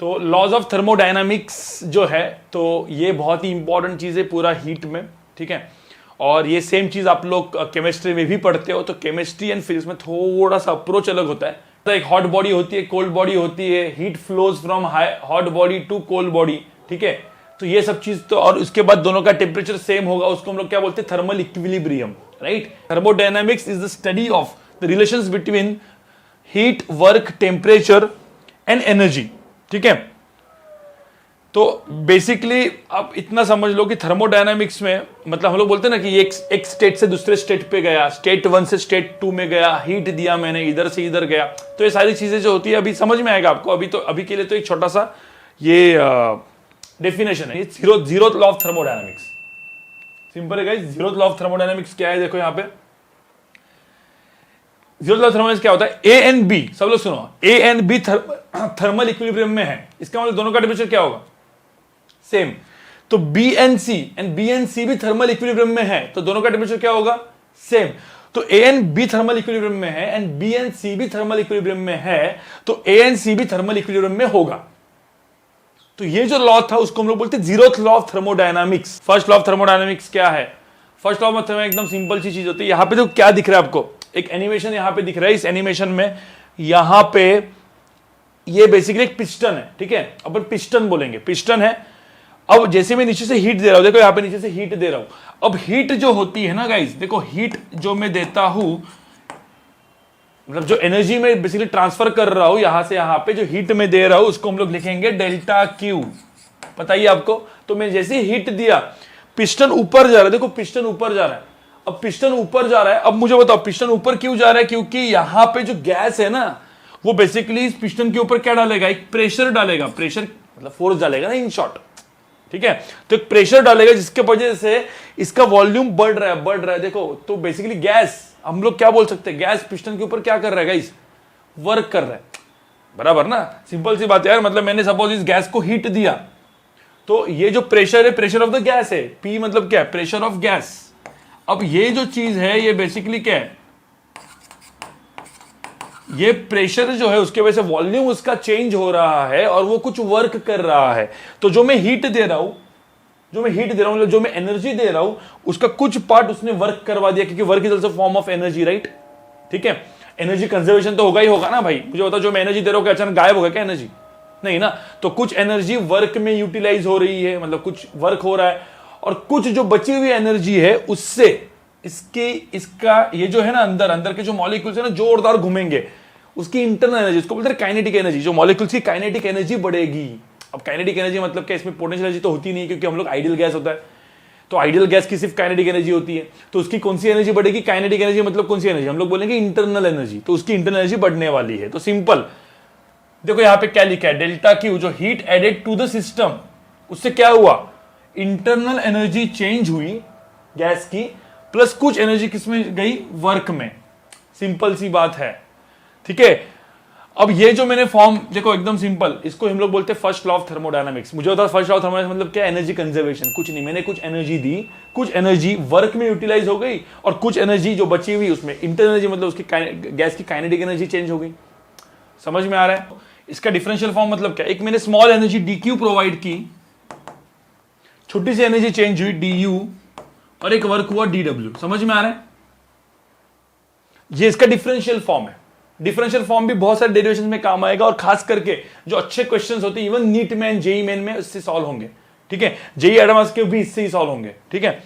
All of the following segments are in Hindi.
तो लॉज ऑफ थर्मोडायनामिक्स जो है तो ये बहुत ही इंपॉर्टेंट चीज है पूरा हीट में, ठीक है। और ये सेम चीज आप लोग केमिस्ट्री में भी पढ़ते हो, तो केमिस्ट्री एंड फिजिक्स में थोड़ा सा अप्रोच अलग होता है। तो एक हॉट बॉडी होती है, कोल्ड बॉडी होती है, heat flows from hot body to cold body, ठीक है। तो ये सब चीज तो, और उसके बाद दोनों का टेम्परेचर सेम होगा, उसको हम लोग क्या बोलते हैं, thermal equilibrium, right. Thermodynamics is the study of the relations between heat, work, temperature and energy, ठीक है। तो बेसिकली आप इतना समझ लो कि थर्मोडायनामिक्स में मतलब हम लोग बोलते हैं ना कि एक स्टेट से दूसरे स्टेट पे गया, स्टेट 1 से स्टेट 2 में गया, हीट दिया मैंने, इधर से इधर गया। तो ये सारी चीजें जो होती है अभी समझ में आएगा आपको। अभी के लिए तो एक छोटा सा ये डेफिनेशन है, zeroth law of thermodynamics. Simple है guys, zeroth law of thermodynamics क्या है, देखो यहाँ पे जीरोथ लॉ ऑफ थर्मोडायनामिक्स क्या होता है, ए एंड बी, सब लोग सुनो, A and B thermal equilibrium में है, इसका मतलब दोनों का टेम्परेचर क्या होगा, सेम। तो बी एंड सी भी थर्मल इक्विलिब्रियम में है, तो दोनों का टेम्परेचर क्या होगा, सेम। तो A and B thermal equilibrium में है एंड बी एंड सी भी थर्मल इक्विलिब्रियम में है, तो ए एंड सी भी थर्मल इक्विलिब्रियम में होगा। तो ये जो लॉ था उसको हम लोग बोलते हैं zeroth law of thermodynamics. First law of thermodynamics क्या है, फर्स्ट लॉ ऑफ एकदम सिंपल सी चीज होती है। यहां पे तो क्या दिख रहा है आपको, एक एनिमेशन यहां पे दिख रहा है, इस एनिमेशन में यहां पे ये बेसिकली एक पिस्टन है, ठीक है, अपन पिस्टन बोलेंगे, पिस्टन है। अब जैसे मैं नीचे से हीट दे रहा हूं, देखो यहां पे नीचे से हीट दे रहा हूं। अब हीट जो होती है ना गाइस, देखो हीट जो मैं देता हूं, मतलब जो एनर्जी में बेसिकली ट्रांसफर कर रहा हूं यहां से यहां पे, जो हीट में दे रहा हूं उसको हम लोग लिखेंगे डेल्टा क्यू, बताइए आपको। तो मैं जैसे हीट दिया, पिस्टन ऊपर जा रहा है, देखो पिस्टन ऊपर जा रहा है। अब पिस्टन ऊपर जा रहा है, अब मुझे बताओ पिस्टन ऊपर क्यों जा रहा है, क्योंकि यहां पे जो गैस है ना वो बेसिकली इस पिस्टन के ऊपर क्या डालेगा, एक प्रेशर डालेगा, प्रेशर मतलब फोर्स डालेगा ना, इन शॉर्ट, ठीक है। तो एक प्रेशर डालेगा जिसके वजह से इसका वॉल्यूम बढ़ रहा है, देखो। तो बेसिकली गैस, हम लोग क्या बोल सकते हैं, गैस पिस्टन के ऊपर क्या कर रहा है गाइस, वर्क कर रहा है, बराबर ना, सिंपल सी बात है यार। मतलब मैंने सपोज इस गैस को हीट दिया, तो ये जो प्रेशर है, प्रेशर ऑफ द गैस है, पी मतलब क्या है, प्रेशर ऑफ गैस। अब ये जो चीज है ये बेसिकली क्या है, ये प्रेशर जो है उसके वजह से वॉल्यूम उसका चेंज हो रहा है और वो कुछ वर्क कर रहा है। तो जो मैं हीट दे रहा हूं, मतलब जो मैं एनर्जी दे रहा हूं, उसका कुछ पार्ट उसने वर्क करवा दिया, क्योंकि work is also form of energy, right, ठीक है। एनर्जी कंजर्वेशन तो होगा ही होगा ना भाई। मुझे बताओ जो मैं एनर्जी दे रहा हूं क्या अचानक गायब होगा क्या एनर्जी, नहीं ना। तो कुछ एनर्जी वर्क में यूटिलाइज हो रही है, मतलब कुछ वर्क हो रहा है, और कुछ जो बची हुई एनर्जी है उससे इसका ये जो है ना अंदर के जो मॉलिक्यूल्स है ना जोरदार घूमेंगे, उसकी इंटरनल एनर्जी, उसको बोलते हैं काइनेटिक एनर्जी, जो मॉलिक्यूल्स की काइनेटिक एनर्जी बढ़ेगी। अब काइनेटिक एनर्जी मतलब क्या, इसमें पोटेंशियल एनर्जी तो होती नहीं, क्योंकि हम लोग आइडियल गैस होता है, तो आइडियल गैस की सिर्फ काइनेटिक एनर्जी होती है। तो उसकी कौन सी एनर्जी बढ़ेगी, काइनेटिक एनर्जी मतलब कौन सी एनर्जी, हम लोग बोलेंगे इंटरनल एनर्जी, तो उसकी इंटरनल एनर्जी बढ़ने वाली है। तो सिंपल देखो यहां पे क्या लिखा है, डेल्टा क्यू, जो heat added to the system, उससे क्या हुआ, इंटरनल एनर्जी चेंज हुई गैस की, प्लस कुछ एनर्जी किसमें गई, वर्क में। सिंपल सी बात है, ठीक है। अब ये जो मैंने फॉर्म देखो एकदम सिंपल, इसको हम लोग बोलते हैं फर्स्ट लॉ ऑफ थर्मोडायनामिक्स। मुझे होता है फर्स्ट लॉ ऑफ थर्मोडायनामिक्स मतलब क्या, एनर्जी कंजर्वेशन, कुछ नहीं, मैंने कुछ एनर्जी दी, कुछ एनर्जी वर्क में यूटिलाइज हो गई, और कुछ एनर्जी जो बची हुई उसमें इंटरनल एनर्जी मतलब उसकी गैस की काइनेटिक एनर्जी चेंज हो गई। समझ में आ रहा है। इसका डिफरेंशियल फॉर्म मतलब क्या, एक मैंने small energy D Q provide की, छोटी सी एनर्जी चेंज हुई डी यू, और एक वर्क हुआ डी डब्ल्यू। समझ में आ रहा है, ये इसका डिफरेंशियल फॉर्म है। डिफरेंशियल फॉर्म भी बहुत सारे डेरिवेशन में काम आएगा, और खास करके जो अच्छे क्वेश्चंस होते हैं इवन नीट में, जेई मेन में इससे सॉल्व होंगे, ठीक है। जेई एडवांस के भी इससे ही सॉल्व होंगे, ठीक है।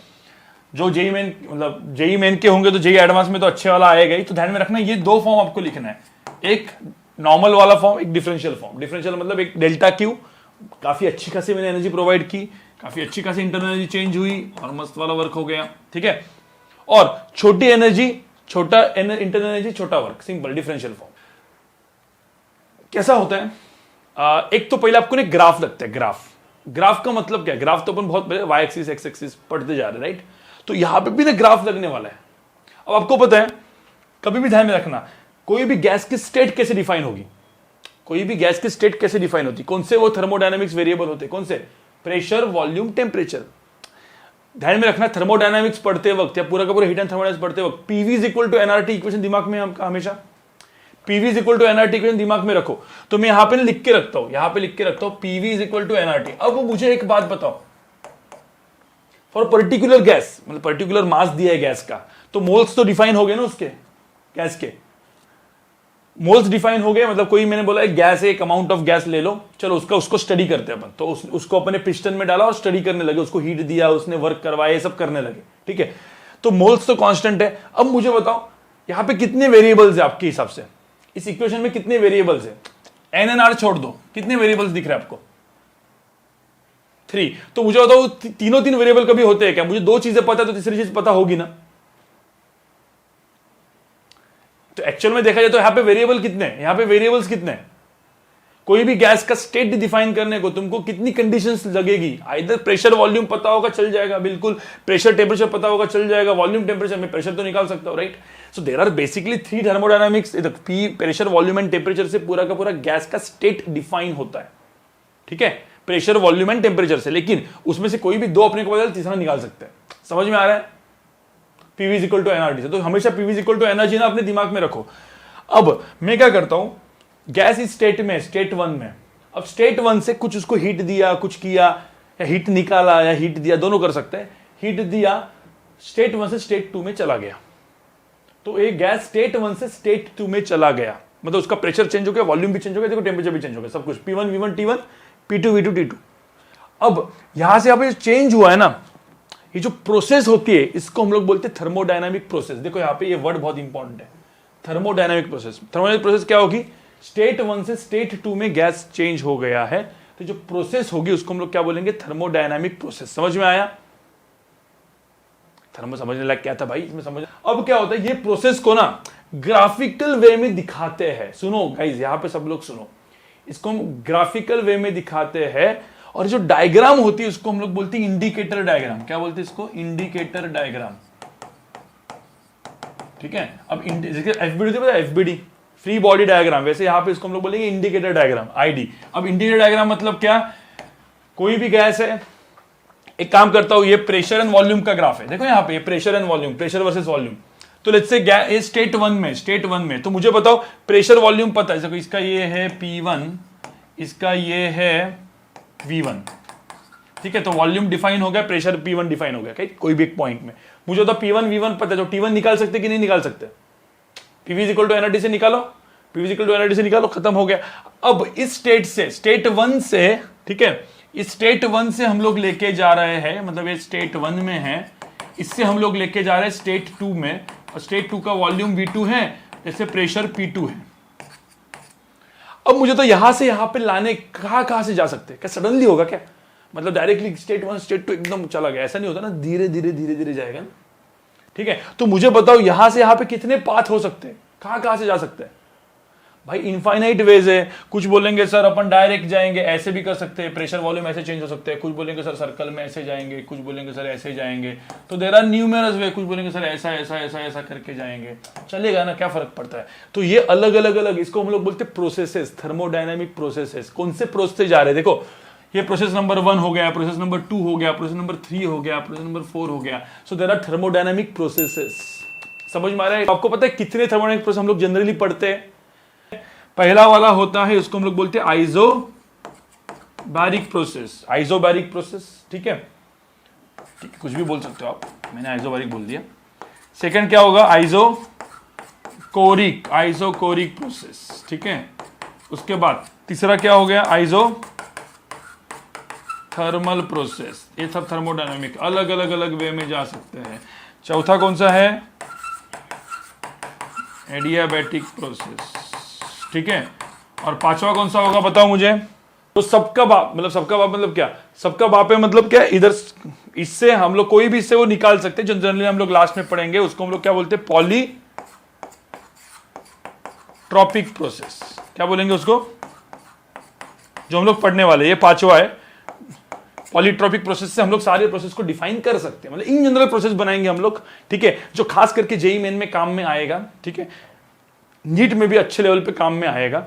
जो जेई मेन मतलब जेई मेन के होंगे तो जेई एडवांस में तो अच्छे वाला आएगा ही। तो ध्यान में रखना ये दो फॉर्म आपको लिखना है, एक नॉर्मल वाला फॉर्म, एक डिफरेंशियल फॉर्म। डिफरेंशियल मतलब एक डेल्टा क्यू, काफी अच्छी खासी मैंने एनर्जी प्रोवाइड की, काफी अच्छी खासी इंटरनल एनर्जी चेंज हुई और मस्त वाला वर्क हो गया, ठीक है। और छोटी एनर्जी छोटा इंटरनल एनर्जी छोटा वर्क, सिंपल डिफरेंशियल फॉर्म। कैसा होता है, एक तो पहले आपको ना ग्राफ लगता है, ग्राफ का मतलब क्या है, ग्राफ तो अपन बहुत पहले वाई एक्सिस एक्स एक्सिस पढ़ते जा रहे हैं, राइट। तो यहां पे भी ना ग्राफ लगने वाला है। अब आपको पता है, कभी भी ध्यान में रखना, कोई भी गैस की स्टेट कैसे डिफाइन होगी, कौन से वो थर्मोडायनामिक्स वेरिएबल होते हैं, कौन से, प्रेशर, वॉल्यूम, टेम्परेचर। ध्यान में रखना, थर्मोडायनामिक्स पढ़ते वक्त या पूरा का पूरा हीट एंड थर्मोडायनामिक्स पढ़ते वक्त P V is equal to N R T equation दिमाग में हमेशा। P V is equal to N R T को दिमाग में रखो। तो मैं यहां पे लिख के रखता हूं, यहां पे लिख के रखता हूं P V is equal to N R T. अब मुझे एक बात बताओ, फॉर पर्टिकुलर गैस, मतलब पर्टिकुलर मास दिया है गैस का, तो मोल्स तो डिफाइन हो गए ना उसके, गैस के मोल्स डिफाइन हो गए। मतलब कोई मैंने बोला एक गैस है, एक अमाउंट ऑफ गैस ले लो, चलो उसको स्टडी करते हैं अपन। तो उसको अपने पिस्टन में डाला और स्टडी करने लगे, उसको हीट दिया, उसने वर्क करवाया, ये सब करने लगे, ठीक है। तो मोल्स तो कांस्टेंट है। अब मुझे बताओ यहां पे कितने वेरिएबल्स है आपके हिसाब से, इस इक्वेशन में कितने वेरिएबल्स है? एन एन आर छोड़ दो, कितने वेरिएबल्स दिख रहे हैं आपको? 3। तो मुझे बताओ तीनों तीन वेरिएबल कभी होते हैं क्या? मुझे दो चीजें पता है तो तीसरी चीज पता होगी ना। तो एक्चुअल में देखा जाए तो यहां पे वेरिएबल कितने हैं? यहां पे वेरिएबल्स कितने हैं? कोई भी गैस का स्टेट डिफाइन करने को तुमको कितनी कंडीशंस लगेगी? आइदर प्रेशर वॉल्यूम पता होगा चल जाएगा, बिल्कुल प्रेशर टेम्परेचर पता होगा चल जाएगा, वॉल्यूम टेम्परेचर में प्रेशर तो निकाल सकता हो, right. So there are basically 3 thermodynamics, pressure volume and temperature से पूरा का पूरा गैस का स्टेट डिफाइन होता है, ठीक है, प्रेशर वॉल्यूम एंड टेम्परेचर से। लेकिन उसमें से कोई भी दो अपने को बदल तीसरा निकाल सकते हैं। समझ में आ रहा है? P V is equal to N R T से, तो हमेशा P V is equal to energy ना अपने दिमाग में रखो। अब मैं क्या करता हूं, गैस इस स्टेट में, स्टेट 1 में, अब स्टेट 1 से कुछ उसको हीट दिया, कुछ किया, या हीट निकाला या हीट दिया, दोनों कर सकते हैं। हीट दिया, स्टेट 1 से स्टेट 2 में चला गया, तो एक गैस स्टेट 1 से स्टेट 2 में चला गया, मतलब उसका प्रेशर चेंज हो गया, वॉल्यूम भी चेंज हो गया, देखो टेम्परेचर भी चेंज हो गया, सब कुछ P1 V1 T1 P2 V2 T2। अब यहां से यहाँ पे चेंज हुआ है ना, ये जो प्रोसेस होती है इसको हम लोग बोलते हैं थर्मोडायनामिक प्रोसेस। देखो यहाँ पे ये वर्ड बहुत इंपॉर्टेंट है, थर्मोडायनामिक प्रोसेस। थर्मोडायनामिक प्रोसेस क्या होगी? स्टेट 1 से स्टेट 2 में गैस चेंज हो गया है, तो जो प्रोसेस होगी उसको हम लोग क्या बोलेंगे? Thermodynamic process. समझ में आया? थर्मो समझने लायक क्या था भाई इसमें, समझ। अब क्या होता है, ये प्रोसेस को ना ग्राफिकल वे में दिखाते हैं। सुनो गाइस, यहां पे सब लोग सुनो, इसको हम ग्राफिकल वे में दिखाते हैं, और जो डायग्राम होती है उसको हम लोग बोलते हैं इंडिकेटर डायग्राम। क्या बोलते हैं इसको? इंडिकेटर डायग्राम, ठीक है। अब एफबीडी पता है, एफबीडी फ्री बॉडी डायग्राम, वैसे यहां पे इसको हम लोग बोलेंगे इंडिकेटर डायग्राम, आईडी। अब इंडिकेटर डायग्राम मतलब क्या? कोई भी गैस है, एक काम करता हूं, ये प्रेशर एंड वॉल्यूम का ग्राफ है, देखो यहां पे pressure and volume, pressure versus volume. तो लेट्स से गैस स्टेट 1 में, तो मुझे बताओ प्रेशर वॉल्यूम पता है, देखो इसका ये है P1, इसका ये है V1, ठीक है। तो वॉल्यूम डिफाइन हो गया, प्रेशर P1 डिफाइन हो गया, कोई भी एक पॉइंट में। मुझे तो P1 V1 पता है, तो T1 निकाल सकते कि नहीं निकाल सकते? P V is equal to N R T से निकालो, P V is equal to N R T से निकालो, खत्म हो गया। अब इस स्टेट से, स्टेट 1 से, ठीक है, इस स्टेट 1 से हम लोग लेके जा रहे हैं, मतलब ये स्टेट 1 में है, इससे हम लोग लेके जा रहे हैं स्टेट 2 में, और स्टेट 2 का वॉल्यूम V2 है, जैसे प्रेशर P2 है। अब मुझे तो यहां से यहां पे लाने कहां से जा सकते हैं? क्या सडनली होगा क्या? मतलब डायरेक्टली स्टेट 1 स्टेट 2 एकदम चला गया, ऐसा नहीं होता ना, धीरे धीरे जाएगा ना, ठीक है। तो मुझे बताओ यहां से यहां पे कितने पाथ हो सकते हैं, कहां से जा सकते हैं? भाई इनफाइनाइट वेज है। कुछ बोलेंगे सर अपन डायरेक्ट जाएंगे, ऐसे भी कर सकते हैं, प्रेशर वॉल्यूम ऐसे चेंज हो सकते हैं। कुछ बोलेंगे सर सर्कल में ऐसे जाएंगे, कुछ बोलेंगे सर ऐसे जाएंगे। तो देयर आर न्यूमरस वे, कुछ बोलेंगे सर ऐसा ऐसा ऐसा ऐसा करके जाएंगे, चलेगा ना, क्या फर्क पड़ता है। तो ये अलग अलग इसको हम लोग बोलते हैं प्रोसेसेस, थर्मोडायनामिक प्रोसेसेस। कौन से प्रोसेस से जा रहे हैं? देखो ये प्रोसेस नंबर 1 हो गया, प्रोसेस नंबर 2 हो गया, प्रोसेस नंबर 3 हो गया, प्रोसेस नंबर 4 हो गया। So there are thermodynamic processes. समझ में आ रहा है? आपको पता है कितने थर्मोडायनामिक प्रोसेस हम लोग जनरली पढ़ते हैं? पहला वाला होता है, उसको हम लोग बोलते हैं आइसोबैरिक प्रोसेस, आइसोबैरिक प्रोसेस, ठीक है, कुछ भी बोल सकते हो आप, मैंने आइसोबैरिक बोल दिया। सेकंड क्या होगा? आइसोकोरिक, आइसोकोरिक प्रोसेस, ठीक है। उसके बाद तीसरा क्या हो गया? Isothermal process. ये सब थर्मोडायनामिक अलग अलग वे में जा सकते हैं। चौथा कौन सा है? एडियाबैटिक प्रोसेस, ठीक है। और पांचवा कौन सा होगा बताओ मुझे? तो सबका बाप मतलब क्या? सबका बाप है मतलब क्या? इधर इससे हम लोग कोई भी इससे वो निकाल सकते हैं, जो जनरली हम लोग लास्ट में पढ़ेंगे, उसको हम लोग क्या बोलते हैं? Polytropic process. क्या बोलेंगे उसको? जो हम लोग पढ़ने वाले, ये पांचवा है। पॉलीट्रॉपिक प्रोसेस से हम लोग सारे प्रोसेस को डिफाइन कर सकते हैं, मतलब इन जनरल प्रोसेस बनाएंगे हम लोग, ठीक है, जो खास करके जेईई मेन में काम में आएगा, ठीक है, नीट में भी अच्छे लेवल पे काम में आएगा।